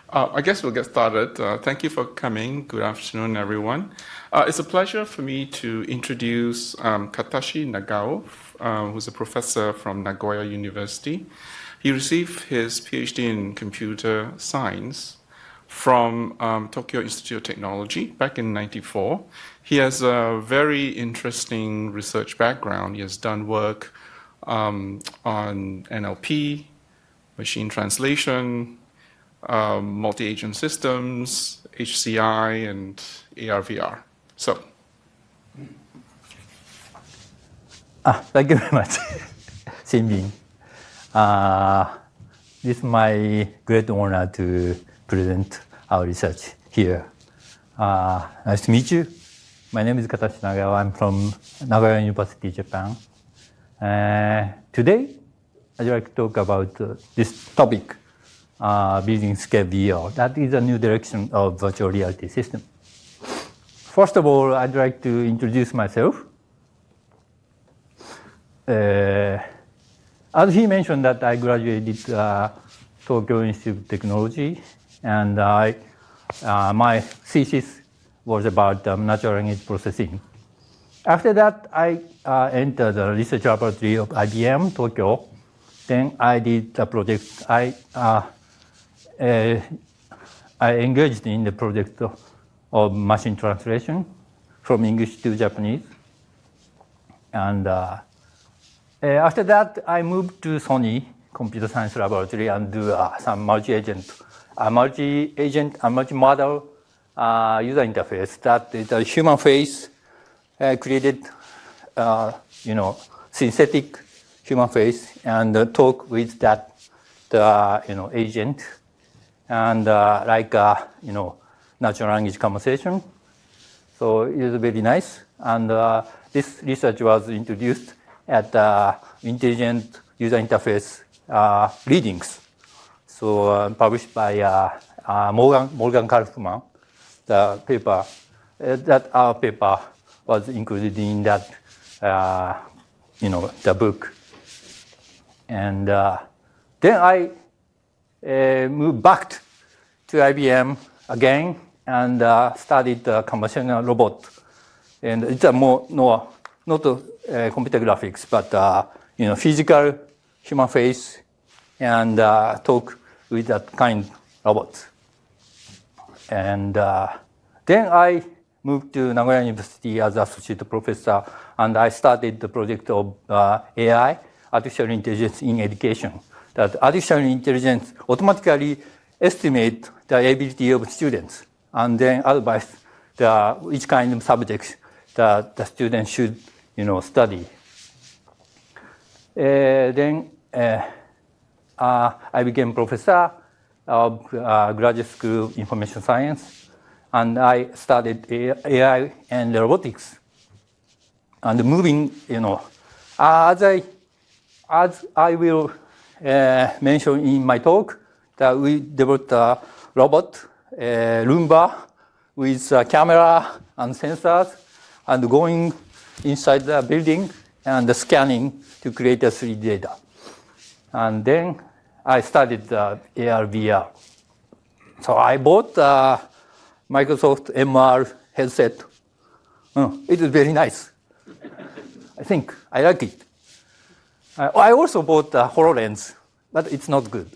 I guess we'll get started. Thank you for coming. Good afternoon, everyone. It's a pleasure for me to introduce Katashi Nagao, who's a professor from Nagoya University. He received his PhD in computer science from Tokyo Institute of Technology back in '94. He has a very interesting research background. He has done work on NLP, machine translation, multi-agent systems, HCI, and AR/VR. So. Thank you very much, Shinbin. This is my great honor to present our research here. Nice to meet you. My name is Katashi Nagao. I'm from Nagoya University, Japan. Today, I'd like to talk about this topic, building scale VR. That is a new direction of virtual reality system. First of all, I'd like to introduce myself. As he mentioned that I graduated Tokyo Institute of Technology, and my thesis was about natural language processing. After that, I entered the research laboratory of IBM Tokyo. Then I did a project. I engaged in the project of machine translation from English to Japanese. And after that, I moved to Sony Computer Science Laboratory and do some multi-agent, multi-model user interface. That is a human face created, synthetic human face, and talk with that, agent, and natural language conversation. So it is very nice. And this research was introduced at intelligent user interface readings. So published by Morgan Kaufman. The paper, our paper was included in that, the book. And then I moved back to IBM again and studied conversational robot. And it's not computer graphics, but physical human face and talk with that kind of robot. And then I moved to Nagoya University as associate professor, and I started the project of AI, artificial intelligence in education. That artificial intelligence automatically estimate the ability of students and then advise which kind of subjects that the students should, study. Then I became professor of graduate school of information science, and I studied AI and robotics. And moving, as I will mention in my talk, that we developed a robot, Roomba, with a camera and sensors, and going inside the building and scanning to create a 3D data. And then I studied AR/VR. So I bought a Microsoft MR headset. It is very nice. I think I like it. I also bought a HoloLens, but it's not good.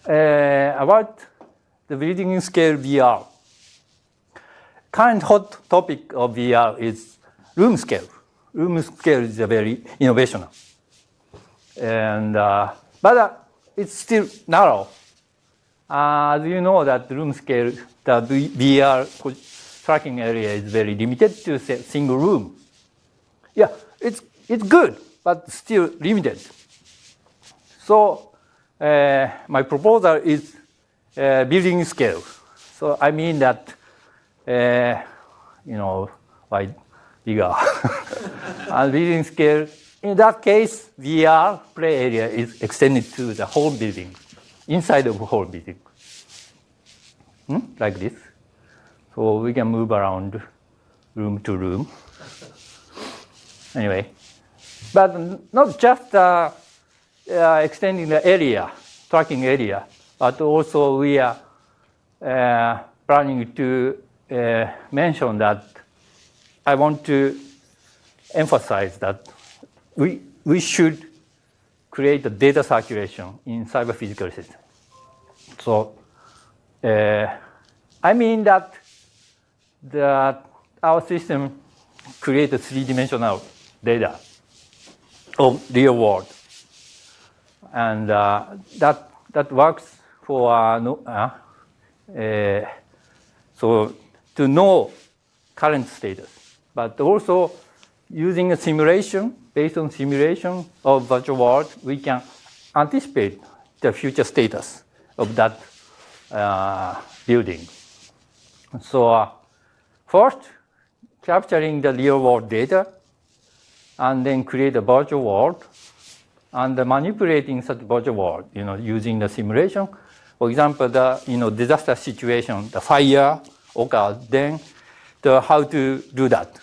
About the building scale VR. Current hot topic of VR is room scale. Room scale is a very innovational. And, but it's still narrow. As you know that room scale, the VR tracking area is very limited to a single room. Yeah, it's good, but still limited. So my proposal is building scale. So I mean that, why bigger? And building scale, in that case, VR play area is extended to the whole building, inside of the whole building. Like this. So we can move around room to room. Anyway, but not just extending the area, tracking area, but also we are planning to mention that I want to emphasize that we should create a data circulation in cyber physical system. So I mean that our system creates a three-dimensional data of real world, and that works for so to know current status, but also using a simulation, based on simulation of virtual world, we can anticipate the future status of that building. So first, capturing the real world data, and then create a virtual world, and manipulating such virtual world, using the simulation. For example, the disaster situation, the fire occurs, then how to do that,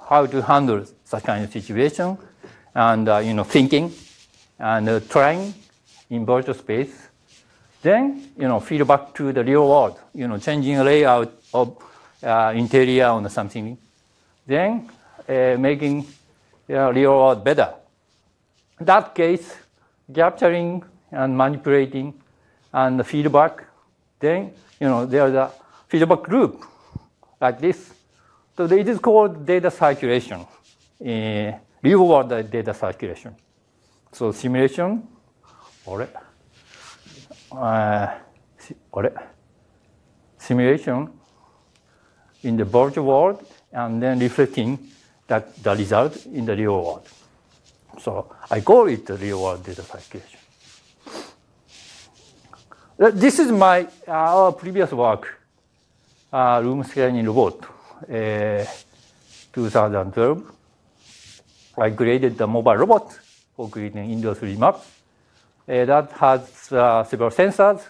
how to handle such kind of situation, and thinking and trying in virtual space. Then feedback to the real world, changing layout of interior or something. Then making real world better. In that case, capturing and manipulating and the feedback, then there's a feedback loop like this. So it is called data circulation, real world data circulation. So simulation, simulation in the virtual world, and then reflecting the result in the real world. So I call it the real world data circulation. This is our previous work, room scanning robot, 2012. I created the mobile robot for creating indoor 3D maps. That has several sensors,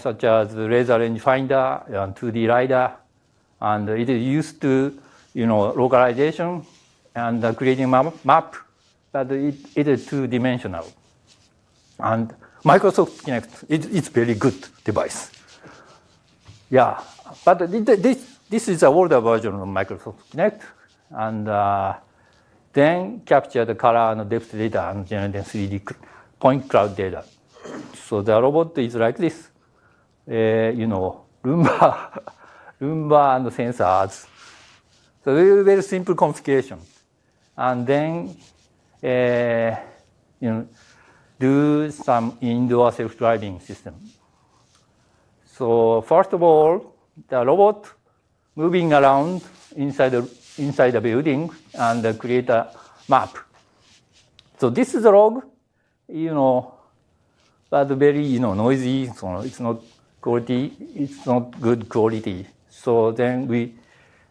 such as laser rangefinder and 2D LiDAR, and it is used to localization and creating map, but it is two-dimensional. And Microsoft Kinect, it's very good device. Yeah, but this is an older version of Microsoft Kinect, and then capture the color and depth data and generate 3D point cloud data. So the robot is like this, Roomba and sensors. So very, very simple configuration. And then, do some indoor self-driving system. So first of all, the robot moving around inside the building and create a map. So this is a log, but very noisy. So it's not good quality. So then we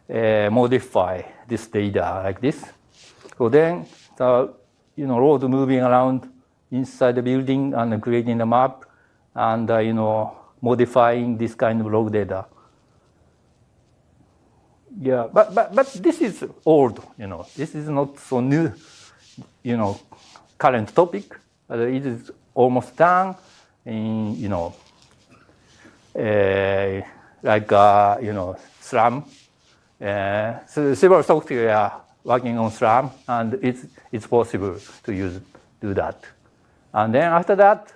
modify this data like this. So then the road moving around inside the building and creating a map, and modifying this kind of log data. Yeah, but this is old. This is not so new. Current topic. It is almost done in like SLAM. So several software working on SLAM, and it's possible to do that. And then after that,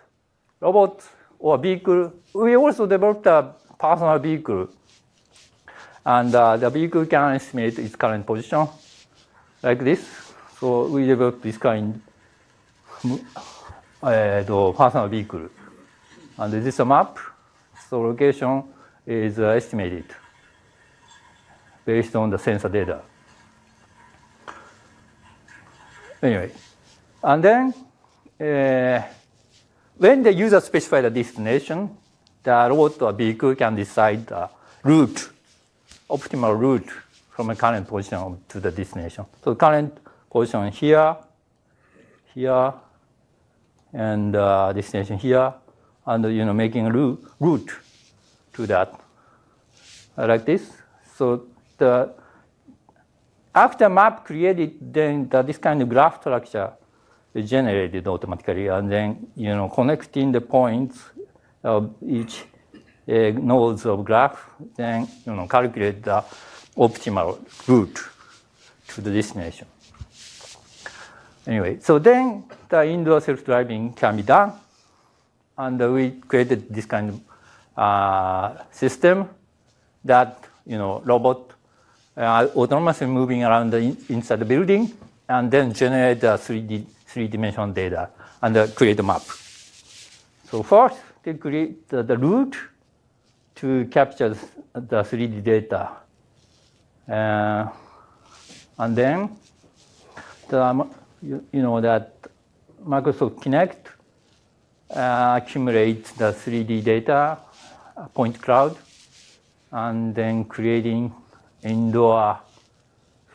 robot or vehicle. We also developed a personal vehicle, and the vehicle can estimate its current position like this. So we developed this kind of personal vehicle, and this is a map. So location is estimated based on the sensor data. Anyway, and then when the user specifies the destination, the robot or vehicle can decide the route, optimal route from a current position to the destination. So current position here, and destination here, and making a route to that, like this. So after map created, then this kind of graph structure generated automatically, and then connecting the points of each nodes of graph, then calculate the optimal route to the destination. Anyway, so then the indoor self-driving can be done, and we created this kind of system that robot autonomously moving around inside the building, and then generate the three-dimensional data and create a map. So first, they create the route to capture the 3D data, and then that Microsoft Kinect accumulates the 3D data point cloud, and then creating indoor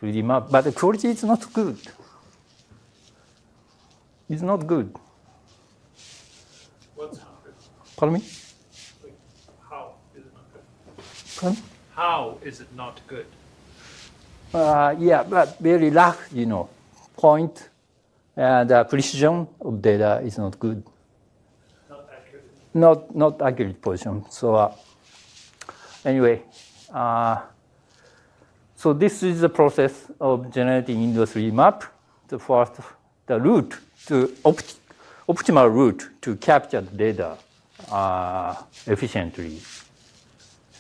3D map. But the quality is not good. It's not good. What's not good? Pardon me? Like, how is it not good? Pardon? How is it not good? Yeah, but very lack, point, the precision of data is not good. Not accurate. Not accurate position. So anyway, so this is the process of generating indoor 3D map. The first, the route to optimal route to capture the data efficiently,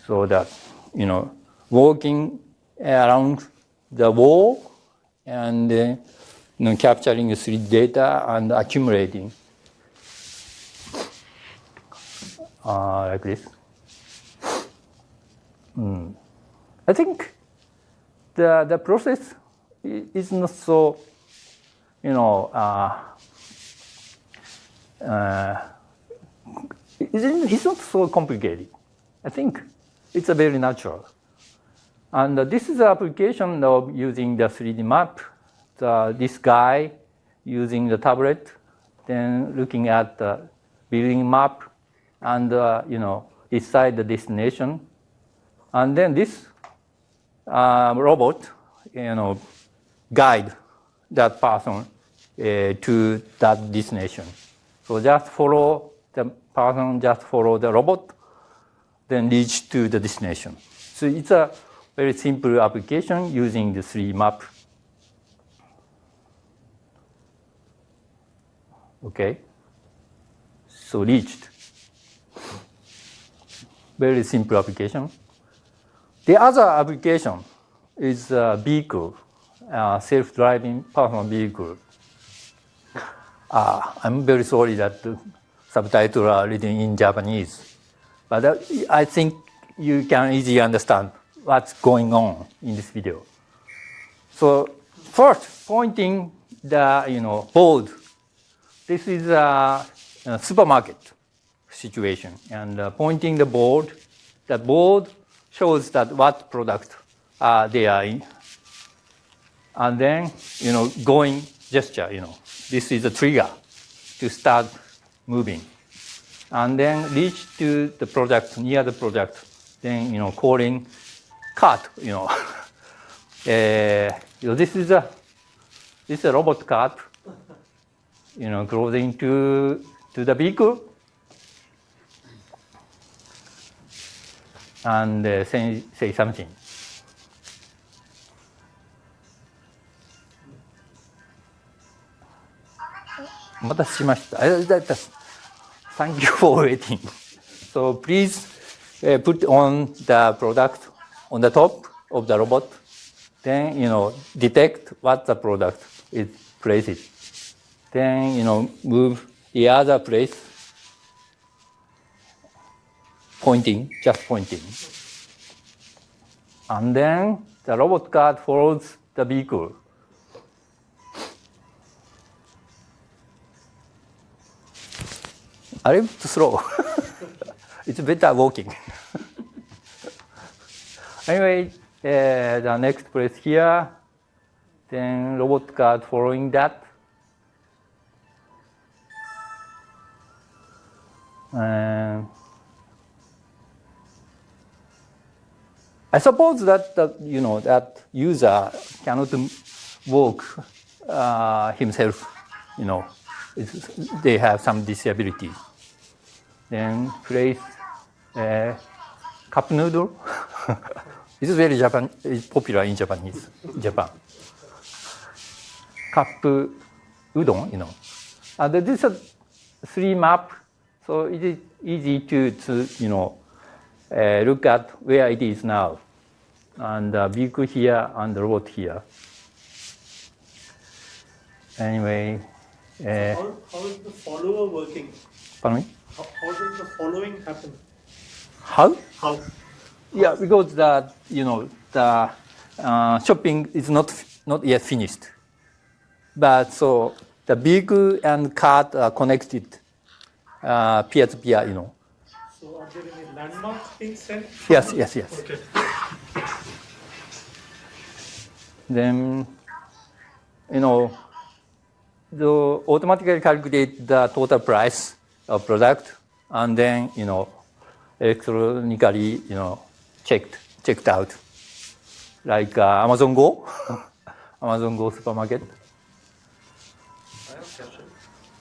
so that walking around the wall and capturing the 3D data and accumulating like this. I think the process is not so it's not so complicated. I think it's a very natural. And this is the application of using the 3D map. This guy using the tablet, then looking at the building map, and decide the destination. And then this robot, guide that person to that destination. So just follow the person, just follow the robot, then reach to the destination. So it's a very simple application using the 3D map. Okay. So reached. Very simple application. The other application is a vehicle, self-driving personal vehicle. I'm very sorry that the subtitles are written in Japanese, but I think you can easily understand what's going on in this video. So first, pointing the board. This is a supermarket situation, and pointing the board shows that what product they are in, and then going gesture. This is a trigger to start moving, and then reach to the product near the product. Then calling cart. This is a robot cart. Closing to the vehicle, and say something. Thank you for waiting. So please put on the product on the top of the robot. Then detect what the product is placed. Then move the other place. Just pointing. And then the robot cart follows the vehicle. A little bit slow. It's better walking. Anyway, the next place here. Then robot cart following that. I suppose that that user cannot walk himself they have some disability. Then place cup noodle. It's very it's popular in Japan. Cup udon, And this is 3 map, so it is easy to look at where it is now. And vehicle here and the road here. Anyway. How is the follower working? Pardon me? How does the following happen? How? How? Yeah, because the shopping is not yet finished. But so the vehicle and cart are connected peer to peer, So are there any landmarks being sent? Yes. Okay. Then, the automatically calculate the total price of product, and then, electronically, checked out, like Amazon Go, Amazon Go supermarket. I have a question.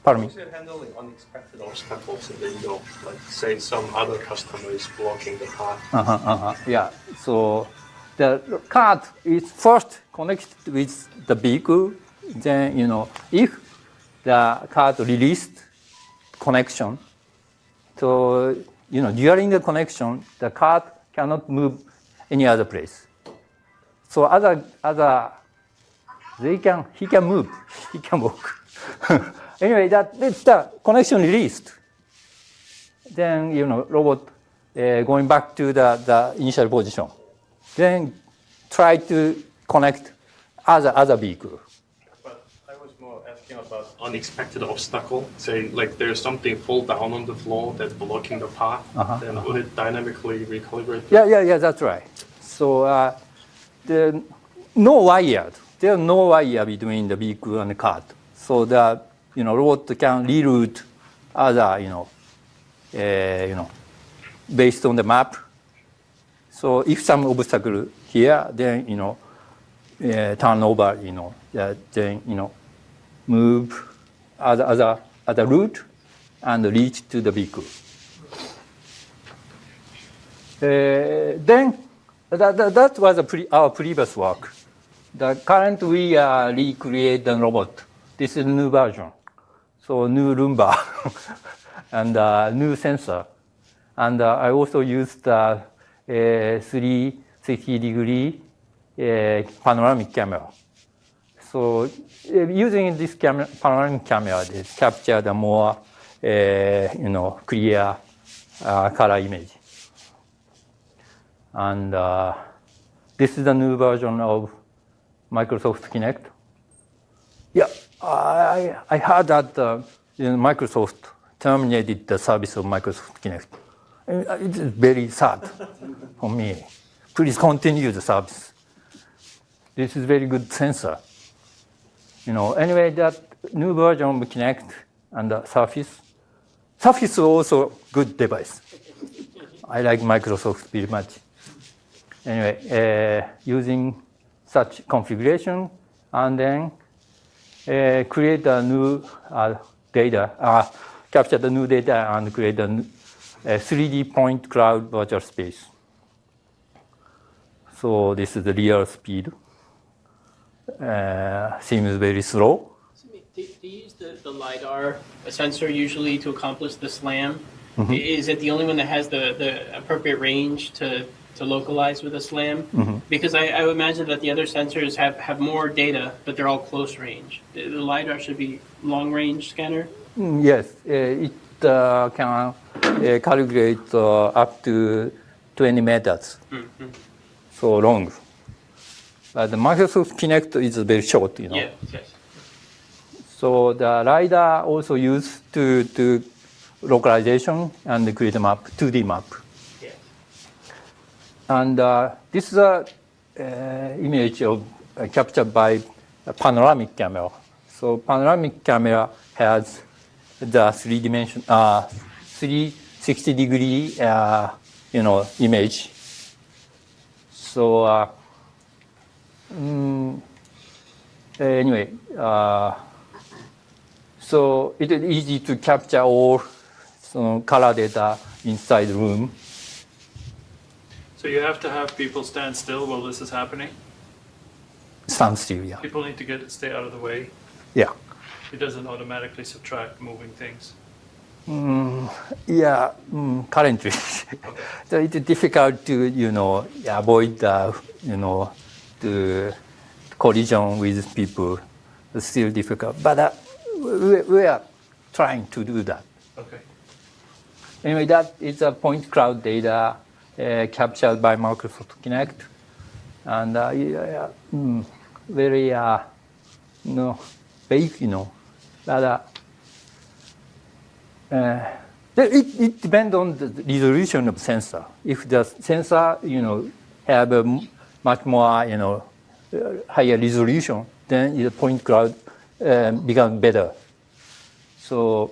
Pardon me. How is it handling unexpected obstacles in the window? Like, say, some other customer is blocking the path. Yeah. So the cart is first connected with the vehicle. Then, if the cart released connection, so, during the connection, the cart cannot move any other place. So he can move, he can walk. Anyway, that's the connection released. Then, robot going back to the initial position. Then try to connect other vehicle. But I was more asking about unexpected obstacle. Say, like, there's something fall down on the floor that's blocking the path. Then would it dynamically recalibrate? Yeah, that's right. So there's no wire between the vehicle and the cart. So the robot can reroute other based on the map. So if some obstacle here, then turn over, then move other route and reach to the vehicle. Then that was our previous work. The current we recreate the robot. This is a new version. So new Roomba and new sensor. And I also used 360-degree panoramic camera. So using this panoramic camera, they capture the more clear color image. And this is the new version of Microsoft Kinect. Yeah, I heard that Microsoft terminated the service of Microsoft Kinect. It's very sad for me. Please continue the service. This is very good sensor. Anyway, that new version of Kinect and the Surface. Surface is also good device. I like Microsoft very much. Anyway, using such configuration and then create a new data, capture the new data and create a 3D point cloud virtual space. So this is the real speed. Seems very slow. They use the LiDAR sensor usually to accomplish the SLAM. Mm-hmm. Is it the only one that has the appropriate range to localize with a SLAM? Mm-hmm. Because I would imagine that the other sensors have more data, but they're all close range. The LiDAR should be long range scanner? Yes, it can calculate up to 20 meters. Mm-hmm. So long. The Microsoft Kinect is very short, Yes. So the LiDAR also used to localization and create a map, 2D map. Yes. And this is a image of captured by a panoramic camera. So panoramic camera has the 360-degree, image. So anyway, So it is easy to capture all color data inside the room. So you have to have people stand still while this is happening? Stand still, yeah. People need to stay out of the way. Yeah. It doesn't automatically subtract moving things. Yeah, currently. So it's difficult to, avoid the collision with people. It's still difficult. But we are trying to do that. Okay. Anyway, that is a point cloud data captured by Microsoft Kinect. And very, big, but it depends on the resolution of sensor. If the sensor, have a much more, higher resolution, then the point cloud becomes better. So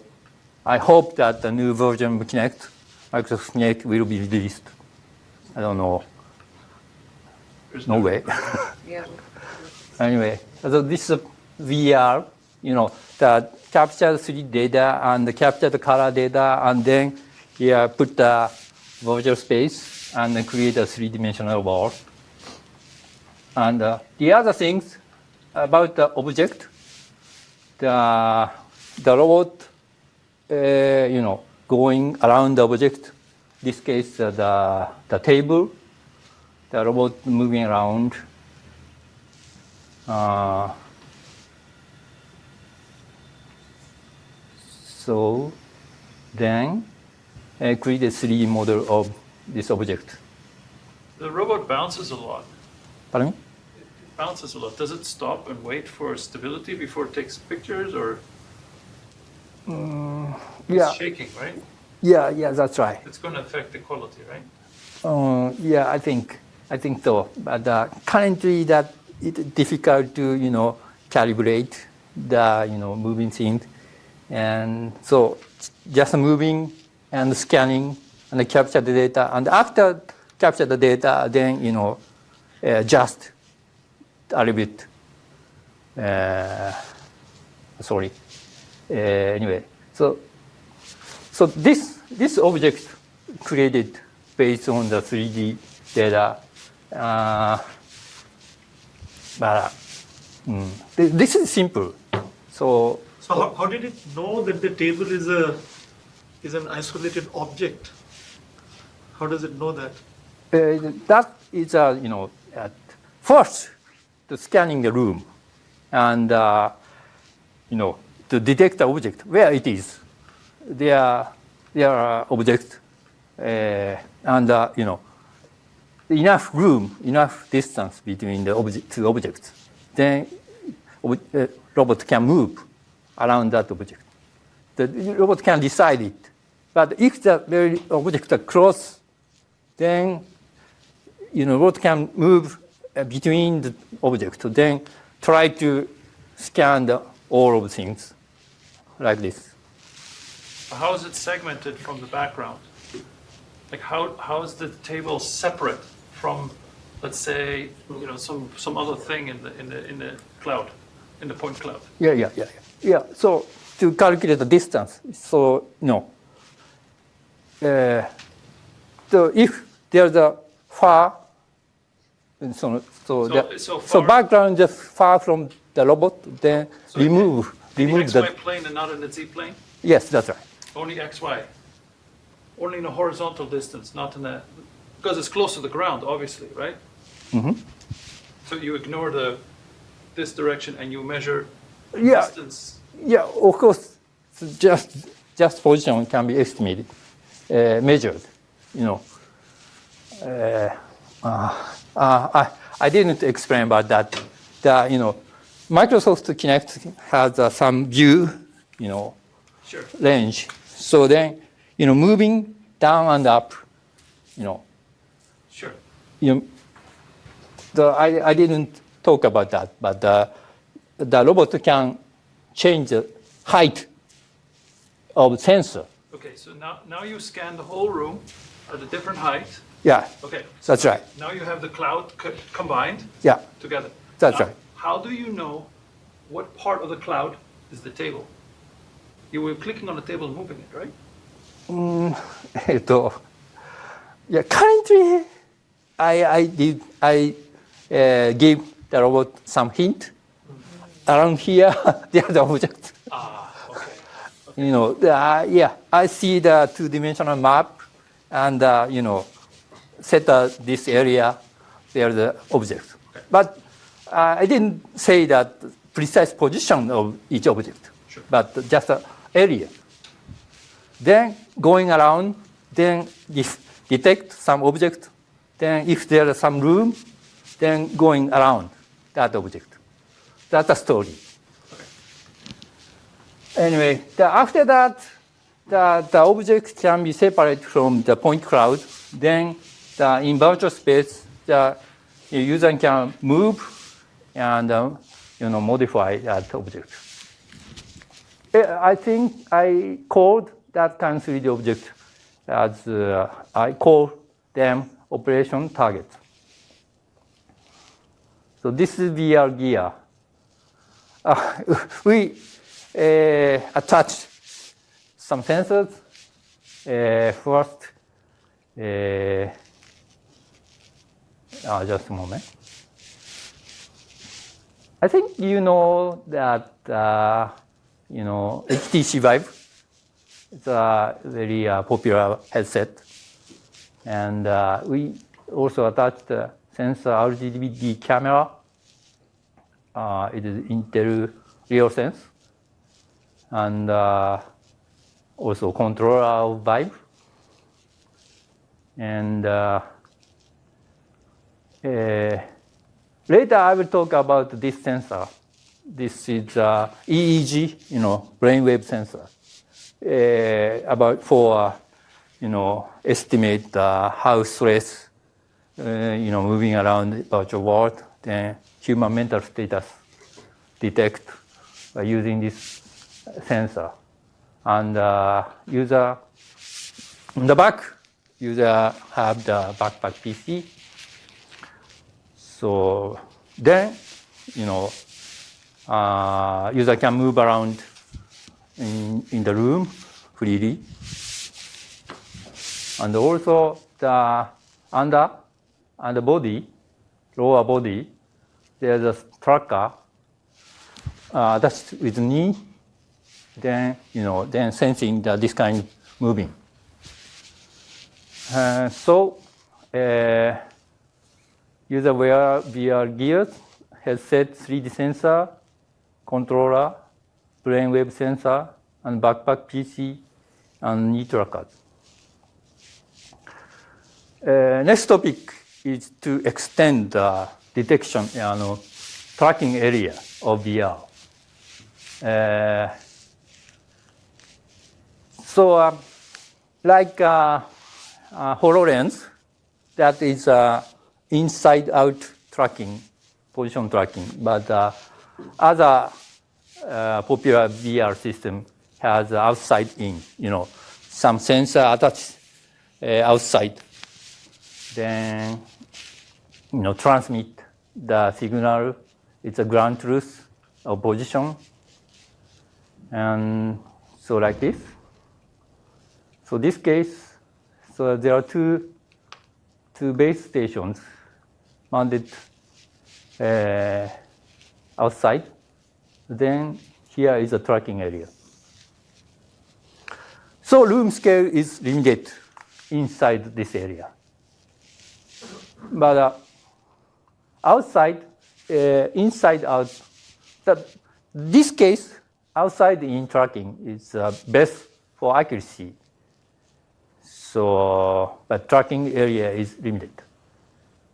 I hope that the new version of Kinect, Microsoft Kinect, will be released. I don't know. There's No way. Yeah. Anyway, so this is VR, that capture the 3D data and capture the color data, and then put the virtual space and then create a three-dimensional world. And the other things about the object, the robot, going around the object. This case, the table, the robot moving around. So then create a 3D model of this object. The robot bounces a lot. Pardon me? It bounces a lot. Does it stop and wait for stability before it takes pictures, or Yeah, it's shaking, right? yeah, that's right. It's going to affect the quality, right? Yeah, I think so. But currently, that it's difficult to calibrate the moving things, and so just moving and scanning and capture the data, and after capture the data, then just a little bit. Sorry. Anyway, so this object created based on the 3D data. But this is simple. So how did it know that the table is an isolated object? How does it know that? that is at first the scanning the room, and to detect the object where it is. There are objects, and enough room, enough distance between the two objects. Then robot can move around that object. The robot can decide it. But if the very objects are close, then robot can move between the objects. Then try to scan all of things like this. How is it segmented from the background? Like how is the table separate from, let's say, some other thing in the cloud, in the point cloud? Yeah. So to calculate the distance, so so if there's a far, so background just far from the robot, then remove in the XY the. plane and not in the Z plane? Yes, that's right. Only XY. Only in a horizontal distance, not in a, because it's close to the ground, obviously, right? Mm-hmm. So you ignore this direction and you measure Yeah. distance. Yeah, of course, just position can be estimated, measured. I didn't explain about that. Microsoft Kinect has some view, Sure. range. So then, moving down and up, Sure. I didn't talk about that, but the robot can change the height of sensor. Okay, so now you scan the whole room at a different height. Yeah, Okay. So that's right. Now you have the cloud combined Yeah, together. that's Now, right. How do you know what part of the cloud is the table? You were clicking on the table and moving it, right? Yeah, currently, I gave the robot some hint. Around here, there are the objects. Okay. Yeah, I see the two-dimensional map, and set this area. There the object, but I didn't say that precise position of each object, but just an area. Then going around, then detect some object. Then if there is some room, then going around that object. That's the story. Anyway, after that, the object can be separated from the point cloud. Then in virtual space, the user can move and modify that object. I think I called that kind of 3D object as I call them operation targets. So this is VR gear. We attach some sensors. First, just a moment. I think you know that HTC Vive is a very popular headset, and we also attached a sensor RGB camera. It is Intel RealSense, and also controller of Vive. And later I will talk about this sensor. This is EEG, brainwave sensor, for estimate how stress, moving around the virtual world, then human mental status detect by using this sensor. And user on the back, user have the backpack PC. So then, user can move around in the room freely. And also the body, lower body, there's a tracker that's with knee. Then sensing this kind of moving. User wear VR gears, headset, 3D sensor, controller, brainwave sensor, and backpack PC, and knee trackers. Next topic is to extend the detection, tracking area of VR. Like HoloLens, that is inside-out tracking, position tracking. But other popular VR system has outside-in. Some sensor attached outside, then transmit the signal. It's a ground truth of position, and so like this. So this case, there are two base stations mounted outside. Then here is a tracking area. So room scale is limited inside this area. But outside, inside out, this case, outside in tracking is best for accuracy. So, but tracking area is limited.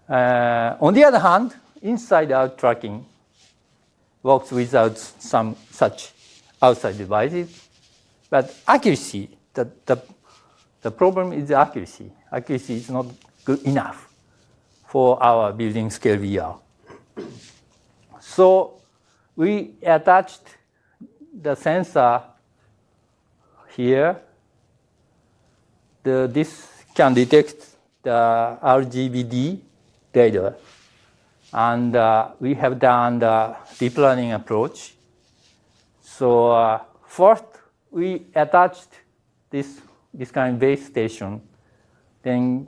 On the other hand, inside-out tracking works without some such outside devices. But accuracy, the problem is the accuracy. Accuracy is not good enough for our building scale VR. So we attached the sensor here. This can detect the RGBD data. And we have done the deep learning approach. So first, we attached this kind of base station. Then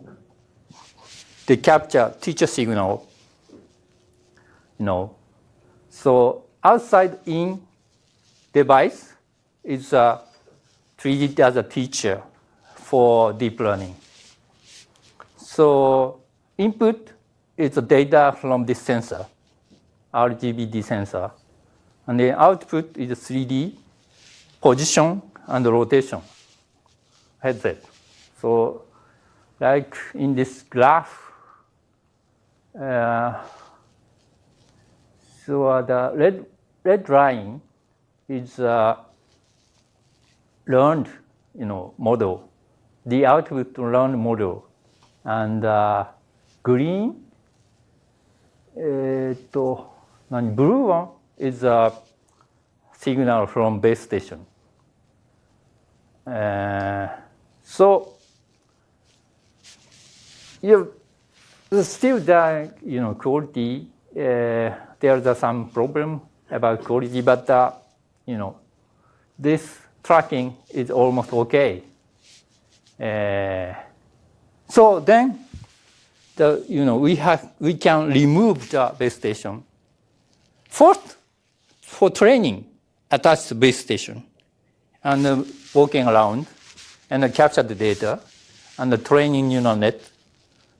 they capture teacher signal. So outside in device is treated as a teacher for deep learning. So input is the data from this sensor, RGBD sensor. And the output is 3D position and rotation headset. So like in this graph, so the red line is learned, model, the output learned model, and green, blue one is a signal from base station. So still the quality. There's some problem about quality, but this tracking is almost okay. So then, we can remove the base station. First, for training, attach the base station and walking around and capture the data and the training neural net.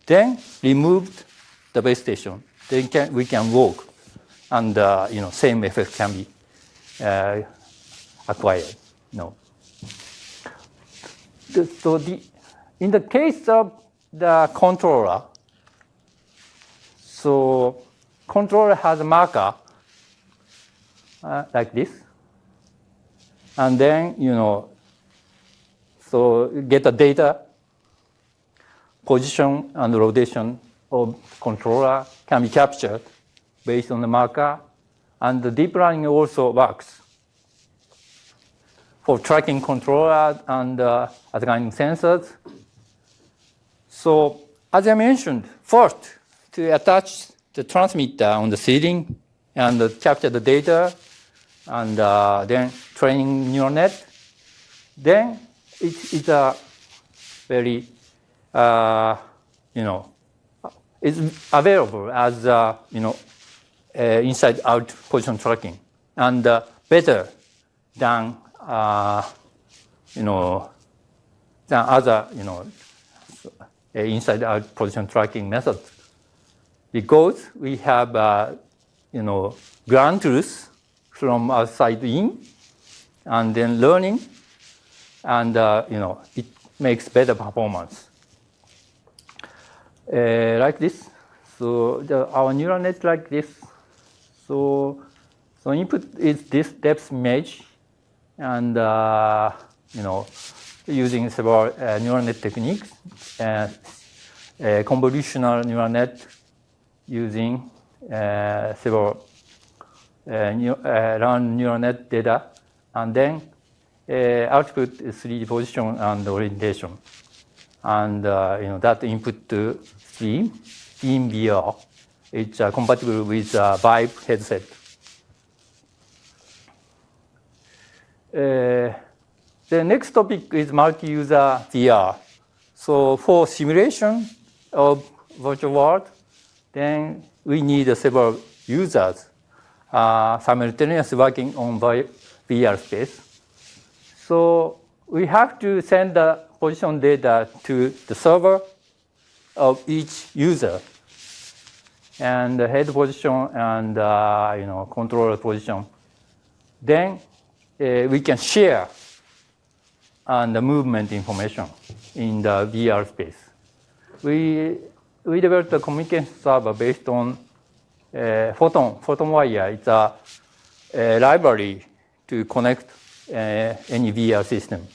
Then remove the base station. Then we can walk, and same effect can be acquired. So in the case of the controller, so controller has a marker like this, and then so get the data, position and rotation of controller can be captured based on the marker, and the deep learning also works for tracking controller and other kind of sensors. So as I mentioned, first to attach the transmitter on the ceiling and capture the data, and then training neural net. Then it's a very it's available as inside-out position tracking, and better than other inside-out position tracking methods, because we have ground truth from outside in, and then learning, and it makes better performance. Like this. So our neural net like this. So input is this depth image, and using several neural net techniques, convolutional neural net using several round neural net data, and then output is 3D position and orientation, and that input to stream in VR. It's compatible with Vive headset. The next topic is multi-user VR. So for simulation of virtual world, then we need several users simultaneously working on VR space. So we have to send the position data to the server of each user, and the head position and controller position. Then we can share and the movement information in the VR space. We developed a communication server based on photon wire. It's a library to connect any VR system.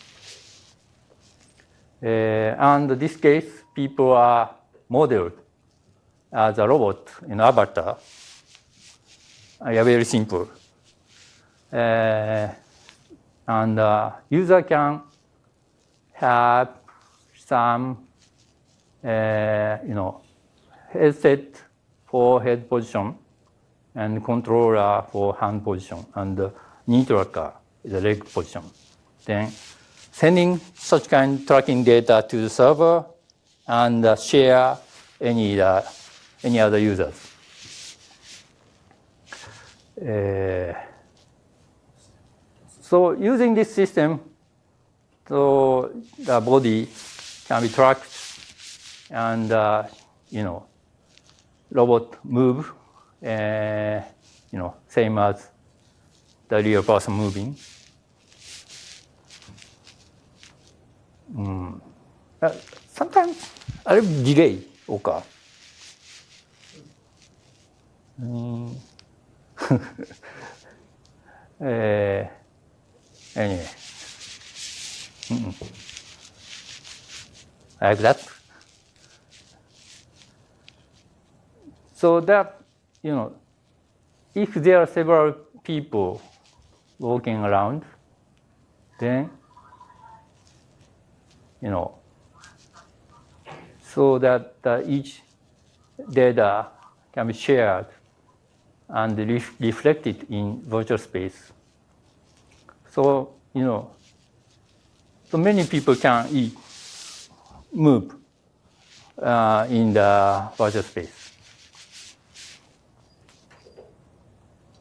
And in this case, people are modeled as a robot in avatar. Very simple. And user can have some, headset for head position, and controller for hand position, and knee tracker is a leg position. then sending such kind of tracking data to the server and share any other users. So using this system, so the body can be tracked and robot move, same as the real person moving. Sometimes a little delay occur. Anyway, like that. So that, if there are several people walking around, then, so that each data can be shared and reflected in virtual space. So, so many people can move in the virtual space.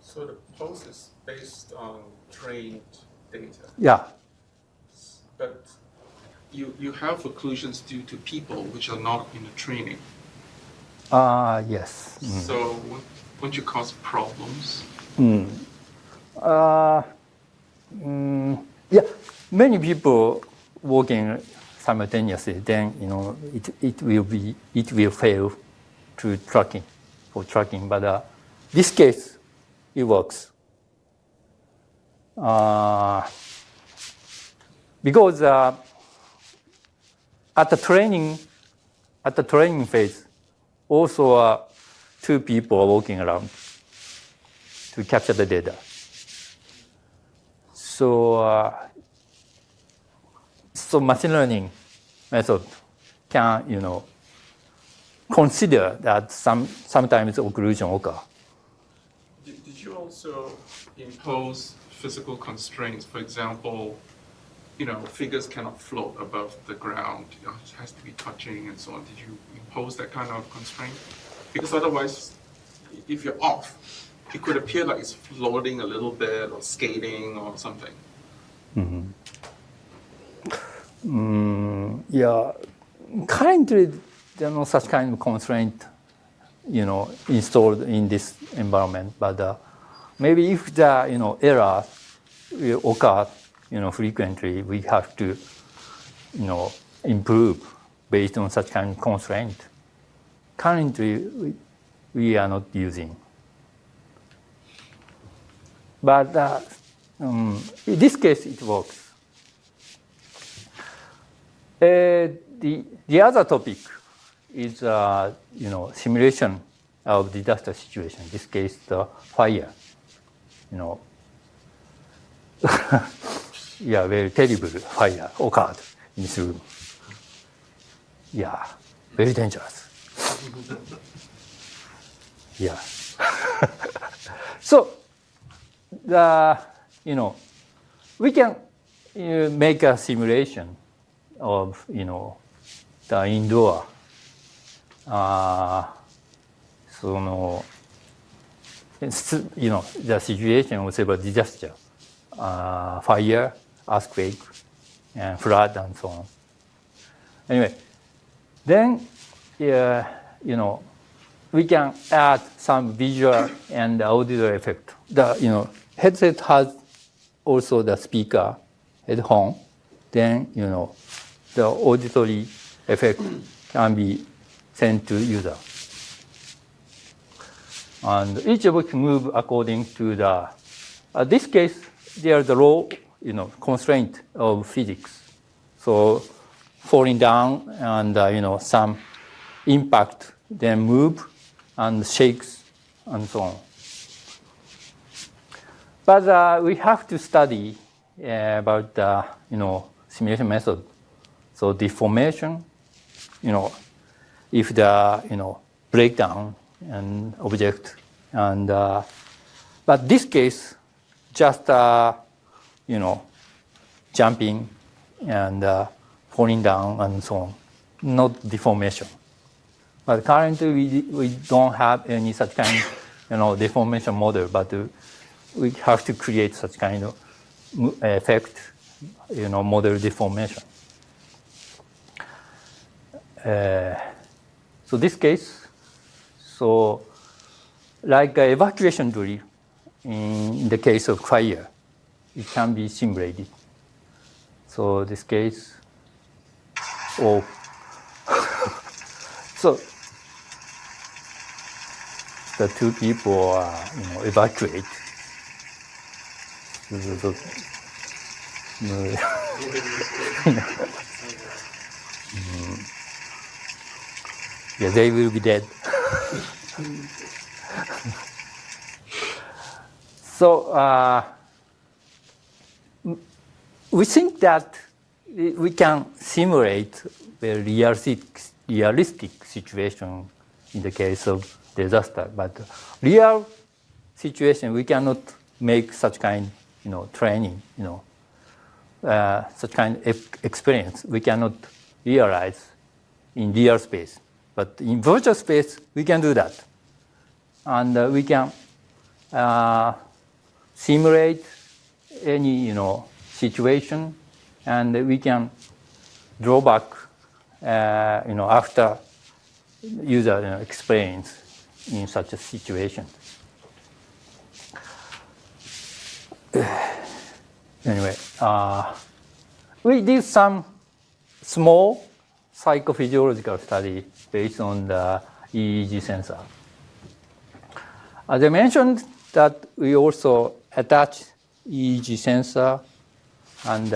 So the pose is based on trained data. Yeah. But you have occlusions due to people which are not in the training. Yes. So won't you cause problems? Yeah, many people working simultaneously, then it will fail for tracking. But this case, it works because at the training phase, also 2 people are walking around to capture the data. So, so machine learning method can, consider that sometimes occlusion occur. Did you also impose physical constraints? For example, figures cannot float above the ground. It has to be touching and so on. Did you impose that kind of constraint? Because otherwise, if you're off, it could appear like it's floating a little bit or skating or something. Yeah, currently there are no such kind of constraint, installed in this environment. But maybe if the error will occur, frequently, we have to, improve based on such kind of constraint. Currently, we are not using. But in this case, it works. The other topic is simulation of disaster situation. In this case, the fire. Yeah, very terrible fire occurred in this room. Yeah, very dangerous. Yeah. So, we can make a simulation of, the indoor, the situation of several disaster, fire, earthquake, and flood, and so on. Anyway, then, we can add some visual and audio effect. The headset has also the speaker, headphone. Then the auditory effect can be sent to user. And each object move according to the. This case, there's a low, constraint of physics. So falling down and some impact, then move and shakes and so on. But we have to study about the simulation method. So deformation, if the breakdown and object, and but this case just jumping and falling down and so on, not deformation. But currently we don't have any such kind deformation model, but we have to create such kind of effect, model deformation. So this case, so like evacuation drill in the case of fire, it can be simulated. So this case, so the two people evacuate. Yeah, they will be dead. So we think that we can simulate a realistic situation in the case of disaster, but real situation we cannot make such kind, training, such kind of experience we cannot realize in real space. But in virtual space, we can do that. And we can simulate any, situation, and we can draw back, after user experience in such a situation. Anyway, we did some small psychophysiological study based on the EEG sensor. As I mentioned, that we also attach EEG sensor, and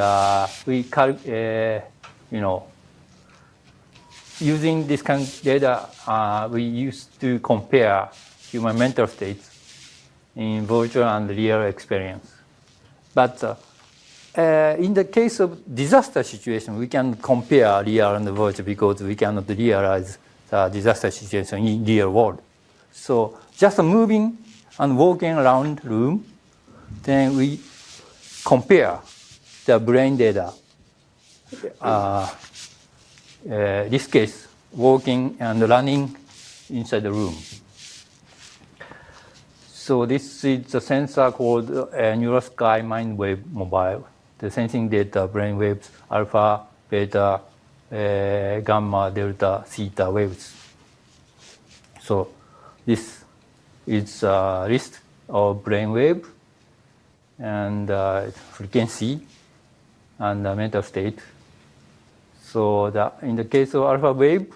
we using this kind of data, we used to compare human mental states in virtual and real experience. But in the case of disaster situation, we can compare real and virtual because we cannot realize the disaster situation in real world. So just moving and walking around room, then we compare the brain data. This case, walking and running inside the room. So this is a sensor called NeuroSky Mind Wave Mobile. The sensing data, brain waves, alpha, beta, gamma, delta, theta waves. So this is a list of brain wave and frequency and mental state. So in the case of alpha wave,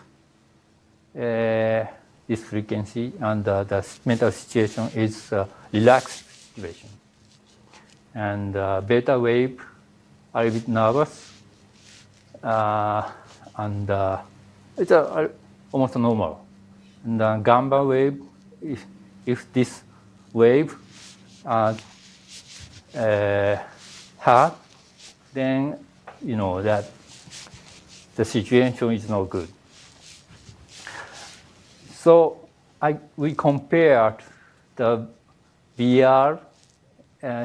this frequency and the mental situation is relaxed situation. And beta wave are a bit nervous, and it's almost normal. And gamma wave, if this wave hard, then that the situation is not good. So we compared the VR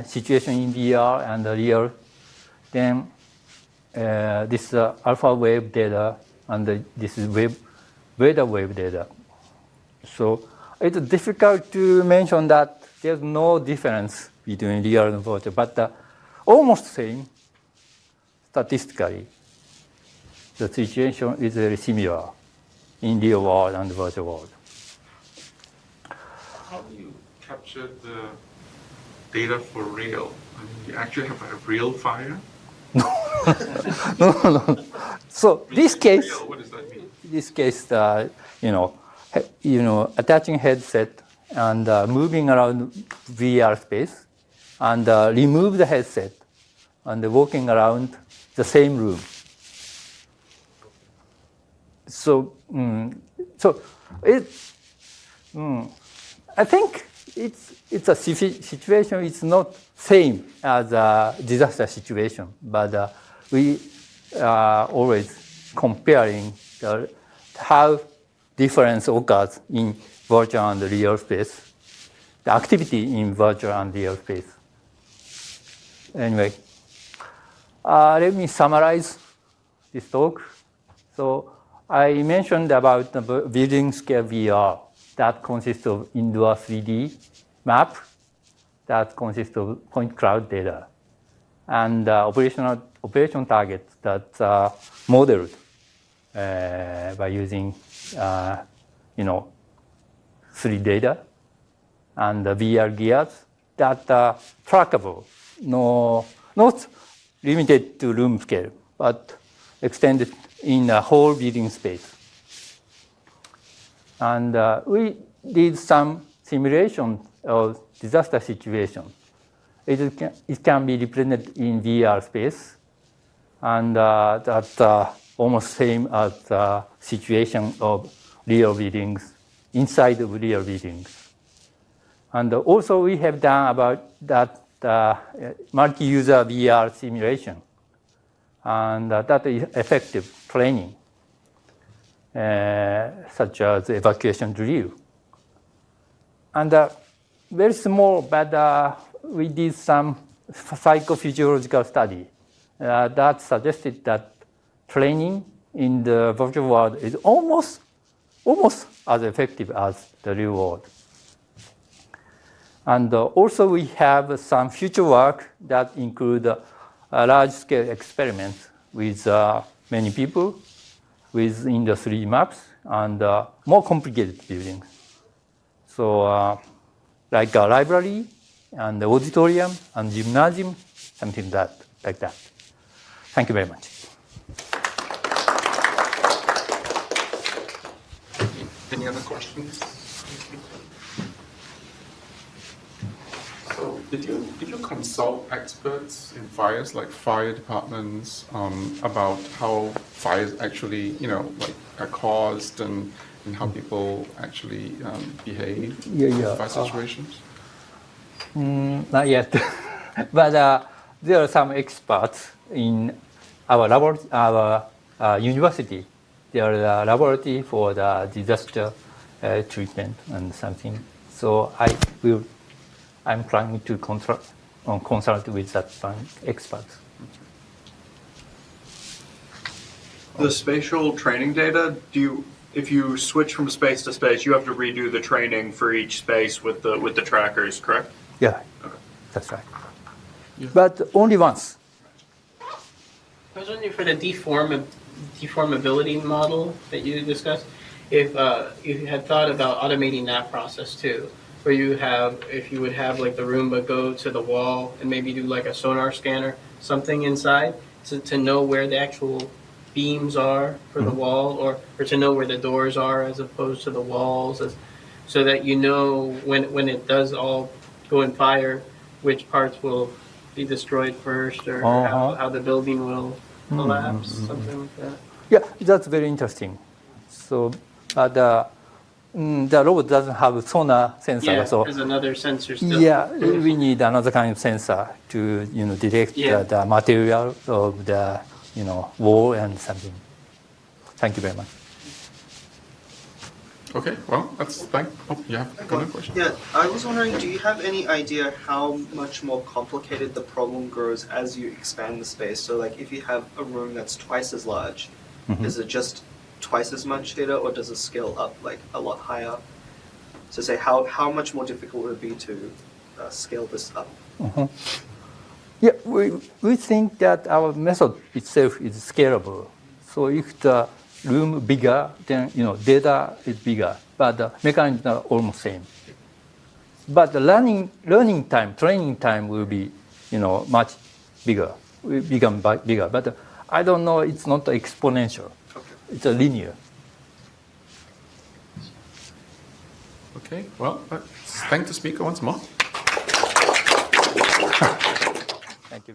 situation in VR and the real. Then this alpha wave data and this is beta wave data. So it's difficult to mention that there's no difference between real and virtual, but almost same statistically. The situation is very similar in real world and virtual world. How do you capture the data for real? I mean, you actually have a real fire? No. So this case, real, what does that mean? This case, attaching headset and moving around VR space, and remove the headset and walking around the same room. So, I think it's a situation. It's not same as a disaster situation, but we are always comparing how difference occurs in virtual and real space, the activity in virtual and real space. Anyway, let me summarize this talk. So I mentioned about the building scale VR that consists of indoor 3D map that consists of point cloud data and operation targets that are modeled by using 3D data and the VR gears that are trackable, not limited to room scale, but extended in the whole building space. And we did some simulation of disaster situation. It can be represented in VR space, and that's almost same as the situation of real buildings, inside of real buildings. And also we have done about that multi-user VR simulation, and that is effective training, such as evacuation drill. And very small, but we did some psychophysiological study that suggested that training in the virtual world is almost as effective as the real world. And also we have some future work that include large-scale experiments with many people within the 3D maps and more complicated buildings. So like a library and the auditorium and gymnasium, something like that. Thank you very much. Any other questions? So did you consult experts in fires, like fire departments, about how fires actually, are caused and how people actually behave in fire situations? Not yet, but there are some experts in our laboratory, our university. There is a laboratory for the disaster treatment and something. So I'm planning to consult with that experts. The spatial training data, if you switch from space to space, you have to redo the training for each space with the trackers, correct? Yeah, Okay. that's right. Yeah. But only once. I was wondering for the deformability model that you discussed, if you had thought about automating that process too, where if you would have like the Roomba go to the wall and maybe do like a sonar scanner, something inside to know where the actual beams are for the wall, or to know where the doors are as opposed to the walls, so that you know when it does all go in fire, which parts will be destroyed first, or how the building will collapse, something like that. Yeah, that's very interesting. So the robot doesn't have a sonar sensor. Yeah, so there's another sensor still. Yeah, we need another kind of sensor to detect the material of the wall and something. Thank you very much. Okay, well, you have another question? Yeah, I was wondering, do you have any idea how much more complicated the problem grows as you expand the space? So like if you have a room that's twice as large, is it just twice as much data, or does it scale up like a lot higher? So say how much more difficult would it be to scale this up? Yeah, we think that our method itself is scalable. So if the room bigger, then data is bigger, but the mechanisms are almost same. But the learning time, training time will be much bigger, will become bigger. But I don't know, it's not exponential. Okay. It's a linear. Okay, well, let's thank the speaker once more. Thank you.